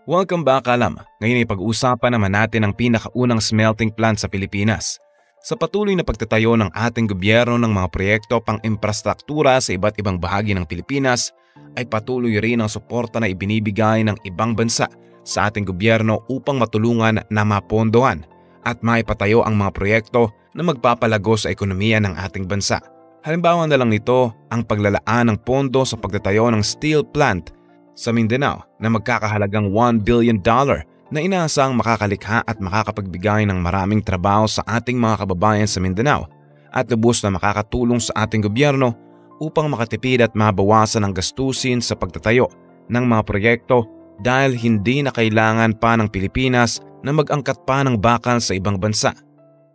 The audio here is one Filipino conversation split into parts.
Welcome back, Kalam. Ngayon ay pag-uusapan naman natin ang pinakaunang smelting plant sa Pilipinas. Sa patuloy na pagtatayo ng ating gobyerno ng mga proyekto pang-infrastruktura sa iba't ibang bahagi ng Pilipinas, ay patuloy rin ang suporta na ibinibigay ng ibang bansa sa ating gobyerno upang matulungan na mapondohan at maipatayo ang mga proyekto na magpapalago sa ekonomiya ng ating bansa. Halimbawa na lang nito ang paglalaan ng pondo sa pagtatayo ng steel plant sa Mindanao na magkakahalagang $1 billion na inaasang makakalikha at makakapagbigay ng maraming trabaho sa ating mga kababayan sa Mindanao at lubos na makakatulong sa ating gobyerno upang makatipid at mabawasan ang gastusin sa pagtatayo ng mga proyekto dahil hindi na kailangan pa ng Pilipinas na mag-angkat pa ng bakal sa ibang bansa.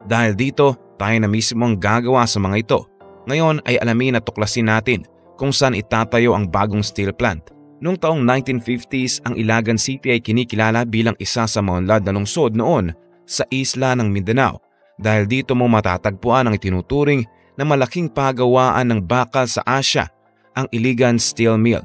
Dahil dito, tayo na mismo ang gagawa sa mga ito. Ngayon ay alamin at tuklasin natin kung saan itatayo ang bagong steel plant. Noong taong 1950s, ang Ilagan City ay kinikilala bilang isa sa maunlad na lungsod noon sa isla ng Mindanao dahil dito mo matatagpuan ang itinuturing na malaking pagawaan ng bakal sa Asya, ang Iligan Steel Mill.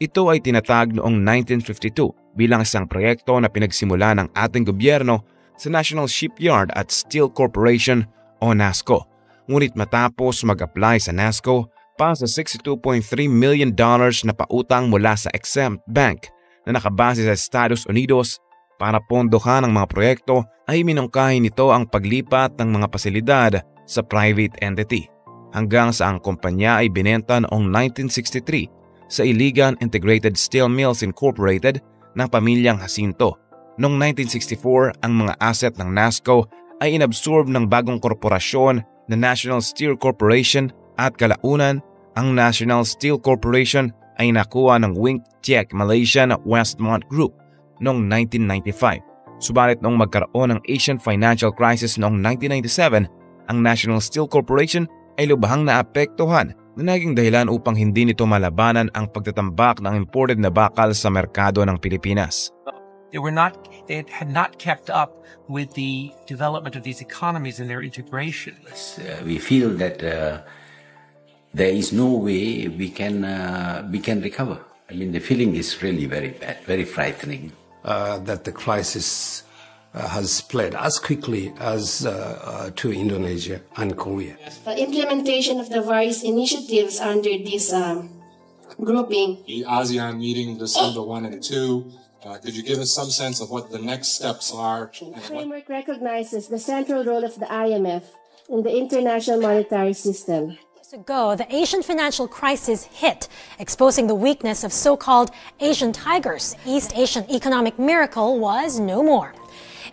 Ito ay tinatag noong 1952 bilang isang proyekto na pinagsimula ng ating gobyerno sa National Shipyard at Steel Corporation o NASCO. Ngunit matapos mag-apply sa NASCO para sa $62.3 million na pautang mula sa Exempt Bank na nakabase sa Estados Unidos para pondohan ang mga proyekto, ay minungkahi nito ang paglipat ng mga pasilidad sa private entity hanggang sa ang kumpanya ay binenta noong 1963 sa Iligan Integrated Steel Mills Incorporated ng pamilyang Jacinto. Noong 1964, ang mga asset ng NASCO ay inabsorb ng bagong korporasyon na National Steel Corporation at kalaunan ang National Steel Corporation ay nakuha ng Wing Tech Malaysian Westmont Group noong 1995. Subalit noong magkaroon ng Asian Financial Crisis noong 1997, ang National Steel Corporation ay lubhang naapektuhan na naging dahilan upang hindi nito malabanan ang pagtatambak ng imported na bakal sa merkado ng Pilipinas. They had not kept up with the development of these economies and their integration. We feel that there is no way we can recover. I mean, the feeling is really very bad, very frightening. That the crisis has spread as quickly as to Indonesia and Korea. The implementation of the various initiatives under this grouping. The ASEAN meeting December 1 and 2. Could you give us some sense of what the next steps are? The framework recognizes the central role of the IMF in the international monetary system. Years ago, the Asian financial crisis hit, exposing the weakness of so-called Asian tigers. East Asian economic miracle was no more.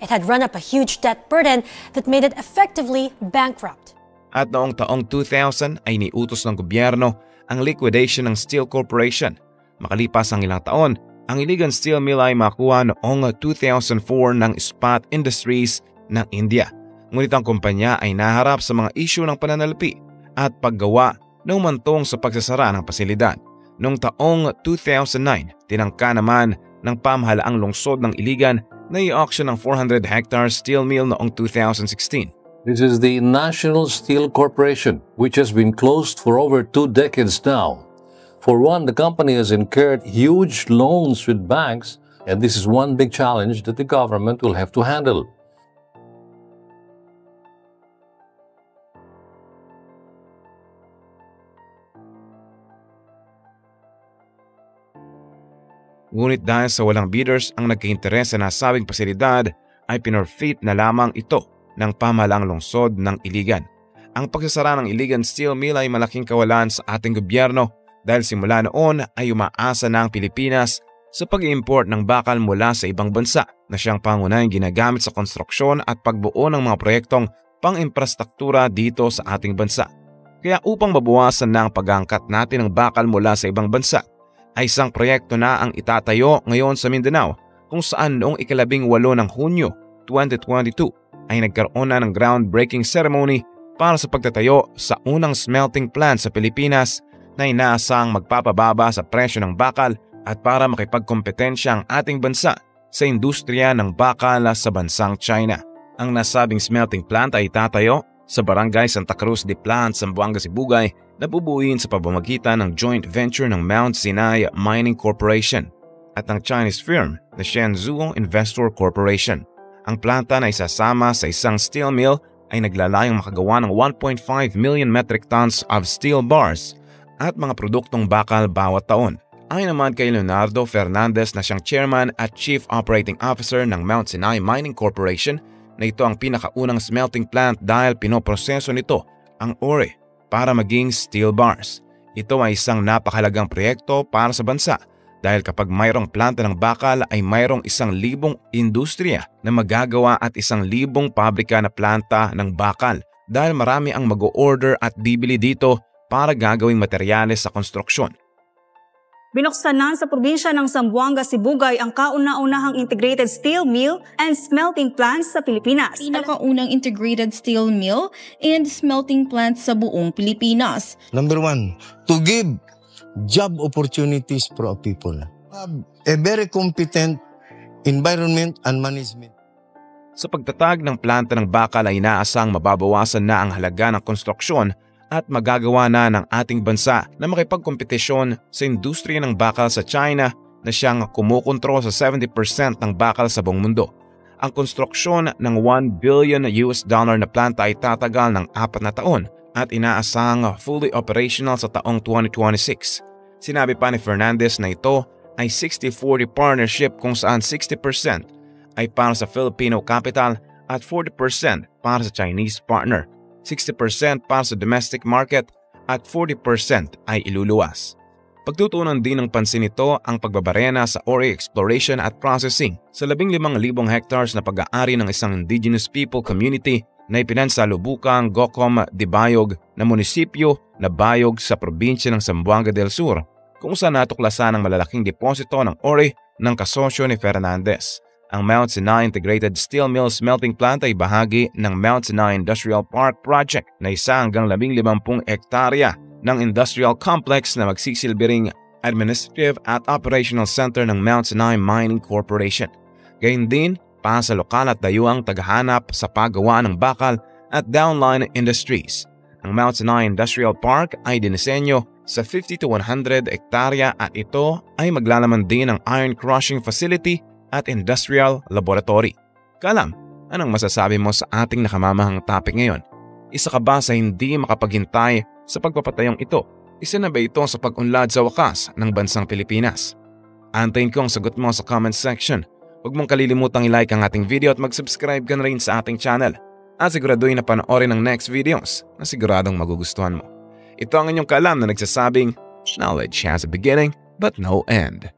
It had run up a huge debt burden that made it effectively bankrupt. At noong taong 2000 ay niutos ng gobyerno ang liquidation ng Steel Corporation. Makalipas ang ilang taon, ang Iligan Steel Mill ay makuha noong 2004 ng Spot Industries ng India. Ngunit ang kumpanya ay naharap sa mga isyu ng pananalapi at paggawa na umantong sa pagsasara ng pasilidad. Noong taong 2009, tinangka naman ng pamahalaang lungsod ng Iligan na i-auction ng 400 hectare steel mill noong 2016. This is the National Steel Corporation, which has been closed for over 2 decades now. For one, the company has incurred huge loans with banks, and this is one big challenge that the government will have to handle. Ngunit dahil sa walang bidders ang nagka-interes sa nasabing pasilidad, ay pinorfeit na lamang ito ng pamahalaang lungsod ng Iligan. Ang pagsasara ng Iligan Steel Mill ay malaking kawalan sa ating gobyerno dahil simula noon ay umaasa na ang Pilipinas sa pag-import ng bakal mula sa ibang bansa na siyang pangunahing ginagamit sa konstruksyon at pagbuo ng mga proyektong pang-infrastruktura dito sa ating bansa. Kaya upang mabawasan na ang pag-aangkat natin ng bakal mula sa ibang bansa, ay isang proyekto na ang itatayo ngayon sa Mindanao kung saan noong ika-18 ng Hunyo 2022 ay nagkaroon na ng groundbreaking ceremony para sa pagtatayo sa unang smelting plant sa Pilipinas na inaasang magpapababa sa presyo ng bakal at para makipagkompetensya ang ating bansa sa industriya ng bakal sa bansang China. Ang nasabing smelting plant ay itatayo sa Barangay Santa Cruz de Plant, Zamboanga, Sibugay na bubuuin sa pamamagitan ng joint venture ng Mount Sinai Mining Corporation. at ng Chinese firm na Shenzhou Investor Corporation. Ang planta na isasama sa isang steel mill ay naglalayong makagawa ng 1.5 million metric tons of steel bars at mga produktong bakal bawat taon. Ayon naman kay Leonardo Fernandez na siyang chairman at chief operating officer ng Mount Sinai Mining Corporation, na ito ang pinakaunang smelting plant dahil pinoproseso nito ang ore para maging steel bars. Ito ay isang napakahalagang proyekto para sa bansa dahil kapag mayroong planta ng bakal ay mayroong 1,000 industriya na magagawa at 1,000 pabrika na planta ng bakal dahil marami ang mag-o-order at bibili dito para gagawing materyales sa konstruksyon. Binuksan na sa probinsya ng Zamboanga, Sibugay ang kauna-unahang integrated steel mill and smelting plant sa Pilipinas. Pinakaunang integrated steel mill and smelting plant sa buong Pilipinas. Number 1, to give job opportunities for our people. Have a very competent environment and management. Sa pagtatag ng planta ng bakal ay inaasang mababawasan na ang halaga ng konstruksyon at magagawa na ng ating bansa na makipagkompetisyon sa industriya ng bakal sa China na siyang kumukontrol sa 70% ng bakal sa buong mundo. Ang konstruksyon ng $1 billion na planta ay tatagal ng 4 na taon at inaasang fully operational sa taong 2026. Sinabi pa ni Fernandez na ito ay 60-40 partnership kung saan 60% ay para sa Filipino capital at 40% para sa Chinese partner. 60% para sa domestic market at 40% ay iluluwas. Pagtutuunan din ng pansin nito ang pagbabarena sa ore exploration at processing sa 15,000 hectares na pag-aari ng isang indigenous people community na ipinansalubukang Gocom de Bayog na munisipyo na Bayog sa probinsya ng Zamboanga del Sur, kung saan natuklasan ang malalaking deposito ng ore ng kasosyo ni Fernandez. Ang Mount Sinai Integrated Steel Mill Smelting Plant ay bahagi ng Mount Sinai Industrial Park Project na 1 hanggang 50 hektarya ng industrial complex na magsisilbing administrative at operational center ng Mount Sinai Mining Corporation. Gayun din para sa lokal at dayuhang tagahanap sa paggawa ng bakal at downline industries. Ang Mount Sinai Industrial Park ay dinisenyo sa 50 to 100 hektarya at ito ay maglalaman din ng iron crushing facility at industrial laboratory. Kalam, anong masasabi mo sa ating nakamamahang topic ngayon? Isa ka ba sa hindi makapaghintay sa pagpapatayong ito? Isa na ba ito sa pag-unlad sa wakas ng bansang Pilipinas? Antayin ko ang sagot mo sa comment section. Huwag mong kalilimutang i-like ang ating video at mag-subscribe ka na rin sa ating channel. At siguraduhin na panoorin ang next videos na siguradong magugustuhan mo. Ito ang inyong Kalam na nagsasabing, knowledge has a beginning but no end.